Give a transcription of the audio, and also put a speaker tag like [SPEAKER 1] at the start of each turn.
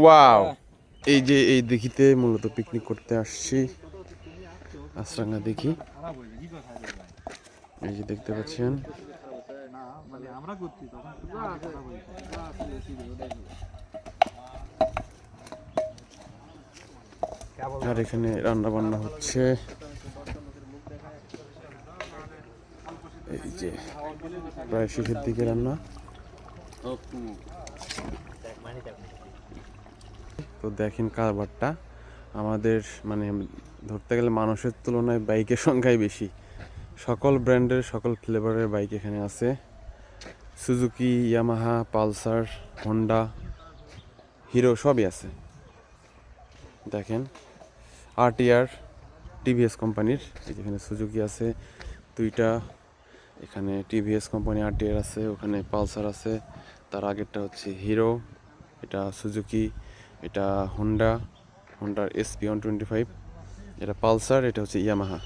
[SPEAKER 1] Wow, এই যে এই দিঘিতে মূলত পিকনিক করতে আসছি। আশ্রাঙ্গা দিঘি, এই যে দেখতে পাচ্ছেন। আর এখানে রান্না বান্না হচ্ছে। এই যে প্রায় শেষের দিকে রান্না। তো দেখেন কারবারটা, আমাদের মানে ধরতে গেলে মানুষের তুলনায় বাইকের সংখ্যাই বেশি। সকল ব্র্যান্ডের সকল ফ্লেভারের বাইক এখানে আছে। Suzuki, Yamaha, Pulsar, Honda, hero সবই আছে। দেখেন আরটিআর টিভিএস কোম্পানির, এখানে সুজুকি আছে দুইটা, এখানে টিভিএস কোম্পানি আরটিআর আছে, ওখানে পালসার আছে, তার আগেরটা হচ্ছে হিরো, এটা সুজুকি, এটা হোন্ডার SP 125, এটা পালসার, এটা হচ্ছে ইয়ামাহা।